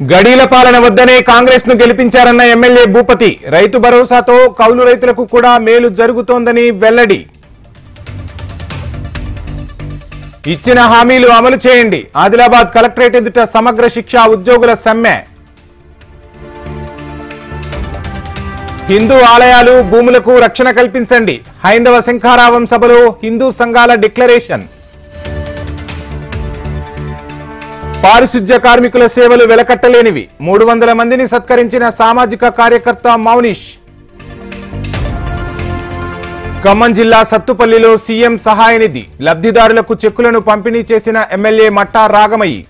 గడీల పాలన వద్దనే కాంగ్రెస్ ను గెలిపించారన్న ఎమ్మెల్యే భూపతి రైతు భరోసాతో కౌలు రైతులకు కూడా మేలు జరుగుతోందని వెల్లడి. ఇచ్చిన హామీలు అమలు చేయండి. ఆదిలాబాద్ కలెక్టరేట్ ఎదుట సమగ్ర శిక్ష ఉద్యోగుల సమ్మె. హిందూ ఆలయాలు భూములకు రక్షణ కల్పించండి. హైందవ శంఖారావం సభలో హిందూ సంఘాల డిక్లరేషన్. పారిశుధ్య కార్మికుల సేవలు వెలకట్టలేనివి. 300 మందిని సత్కరించిన సామాజిక కార్యకర్త మౌనిష్. ఖమ్మం జిల్లా సత్తుపల్లిలో సీఎం సహాయ నిధి లబ్ధిదారులకు చెక్కులను పంపిణీ చేసిన ఎమ్మెల్యే మట్టా రాగమయ్యి.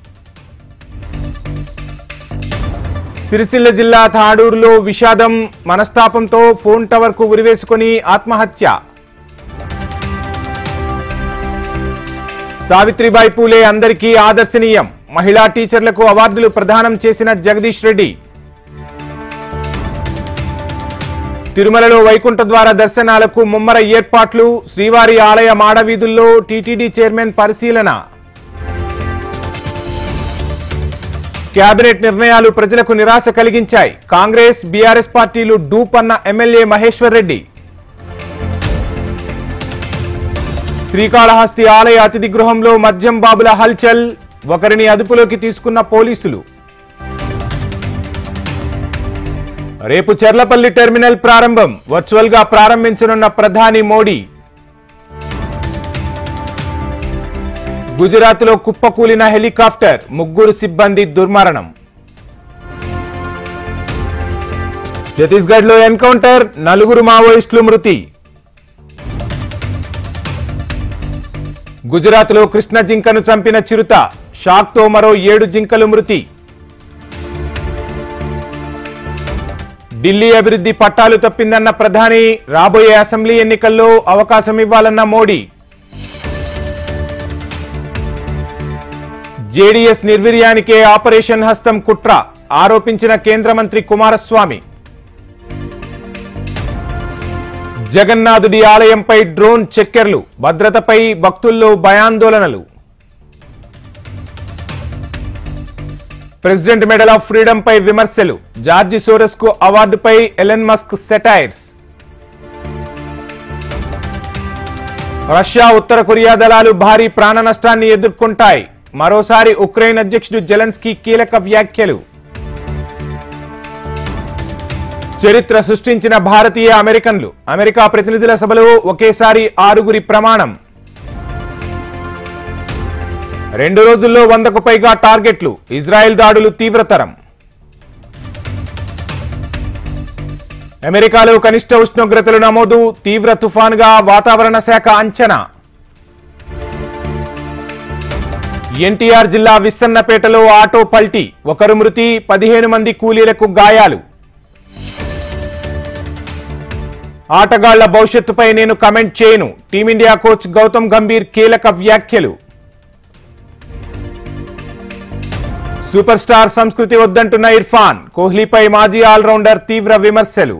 సిరిసిల్ల జిల్లా తాడూరులో విషాదం. మనస్తాపంతో ఫోన్ టవర్ కు ఉరివేసుకుని ఆత్మహత్య. సావిత్రిబాయి పూలే అందరికీ ఆదర్శనీయం. మహిళా టీచర్లకు అవార్డులు ప్రదానం చేసిన జగదీష్ రెడ్డి. తిరుమలలో వైకుంఠ ద్వార దర్శనాలకు ముమ్మర ఏర్పాట్లు. శ్రీవారి ఆలయ మాడవీధుల్లో టీటీడీ చైర్మన్ పరిశీలన. కేబినెట్ నిర్ణయాలు ప్రజలకు నిరాశ కలిగించాయి. కాంగ్రెస్ బీఆర్ఎస్ పార్టీలు డూప్ అన్న ఎమ్మెల్యే మహేశ్వర్ రెడ్డి. శ్రీకాళహస్తి ఆలయ అతిథి గృహంలో మద్యం బాబుల హల్చల్. ఒకరిని అదుపులోకి తీసుకున్న పోలీసులు. రేపు చెర్లపల్లి టెర్మినల్ ప్రారంభం. వర్చువల్ గా ప్రారంభించనున్న ప్రధాని మోడీ. గుజరాత్లో కుప్పకూలిన హెలికాప్టర్. 3 సిబ్బంది దుర్మరణం. ఛత్తీస్గఢ్లో ఎన్కౌంటర్. 4 మావోయిస్టులు మృతి. గుజరాత్లో కృష్ణ జింకను చంపిన చిరుత. షాక్తో మరో 7 జింకలు మృతి. ఢిల్లీ అభివృద్ధి పట్టాలు తప్పిందన్న ప్రధాని. రాబోయే అసెంబ్లీ ఎన్నికల్లో అవకాశం ఇవ్వాలన్న మోడీ. జేడీఎస్ నిర్వీర్యానికే ఆపరేషన్ హస్తం కుట్ర ఆరోపించిన కేంద్ర మంత్రి కుమారస్వామి. జగన్నాథుడి ఆలయంపై డ్రోన్ చెక్కెర్లు. భద్రతపై భక్తుల్లో భయాందోళనలు. ప్రెసిడెంట్ మెడల్ ఆఫ్ ఫ్రీడమ్ పై విమర్శలు. జార్జి సోరస్ కు అవార్డుపై ఎలన్ మస్క్ సెటైర్స్. రష్యా ఉత్తర కొరియా దళాలు భారీ ప్రాణ నష్టాన్ని ఎదుర్కొంటాయి. మరోసారి ఉక్రెయిన్ అధ్యక్షుడు జెలెన్స్కీ కీలక వ్యాఖ్యలు. చరిత్ర సృష్టించిన భారతీయ అమెరికన్లు. అమెరికా ప్రతినిధుల సభలో ఒకేసారి 6 ప్రమాణం. 2 రోజుల్లో 100కు పైగా టార్గెట్లు. ఇజ్రాయెల్ దాడులు తీవ్రతరం. అమెరికాలో కనిష్ట ఉష్ణోగ్రతలు నమోదు. తీవ్ర తుఫానుగా వాతావరణ శాఖ అంచనా. ఎన్టీఆర్ జిల్లా విస్సన్నపేటలో ఆటో పల్టీ. 1 మృతి, 15 మంది కూలీలకు గాయాలు. ఆటగాళ్ల భవిష్యత్తుపై నేను కమెంట్ చేయను. టీమిండియా కోచ్ గౌతమ్ గంభీర్ కీలక వ్యాఖ్యలు. సూపర్ స్టార్ సంస్కృతి వద్దంటున్న ఇర్ఫాన్. కోహ్లీపై మాజీ ఆల్రౌండర్ తీవ్ర విమర్శలు.